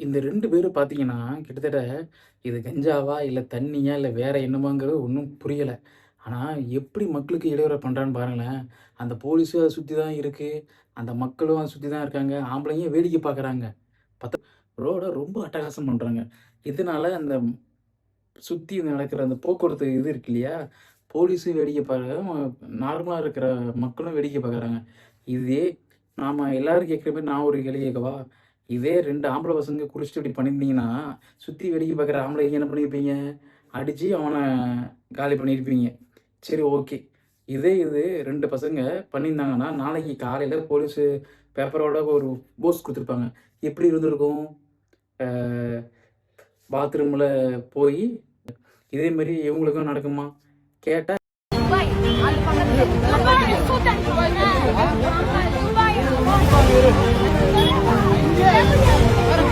இந்த 2 பேரும் பார்த்தீங்கன்னா, கிட்டத்தட்ட இது கஞ்சாவா? இல்ல தண்ணியா? இல்ல வேற என்னமாங்கிறது ஒண்ணும் புரியல. ஆனா, எப்படி மக்களுக்கு இடையூறு பண்றான்னு பாருங்களேன். அந்த போலீஸும் அத சுத்தி தான் இருக்கு. அந்த மக்களும் அத சுத்தி தான் இருக்காங்க. ஆம்பளைங்க வேடிக்கை பார்க்குறாங்க. பார்த்தா ரோட ரொம்ப அட்டகாசம் பண்றாங்க. இதனால அந்த சுத்தி நடக்கிற அந்த போக்குவரத்து இது இருக்கு இல்லையா? போலீஸும் வேடிக்கை பார்க்குறாங்க. நார்மலா இருக்கிற மக்களும் வேடிக்கை பார்க்குறாங்க. இதே நாம எல்லாரும் கேட்கிற மாரி நான் ஒரு கேள்வி கேட்கவா? இதே 2 ஆம்பள பசங்க குடிச்சிட்டு இப்படி பண்ணியிருந்தீங்கன்னா, சுத்தி வேடிக்கை பார்க்குற ஆம்பளைங்க என்ன பண்ணியிருப்பீங்க? அடிச்சு அவன காலி பண்ணியிருப்பீங்க. சரி ஓகே. இதே இது 2 பசங்க பண்ணியிருந்தாங்கன்னா, நாளைக்கு காலையில போலீஸு பேப்பரோட ஒரு போஸ்ட் குடுத்துருப்பாங்க. எப்படி இருந்திருக்கும்? அ பாத்ரூம்ல போயி இதே மாரி இவங்களுக்கும் நடக்குமா? கேட்டா துபாய் அது பக்கத்துல துபாய் சூட்டன்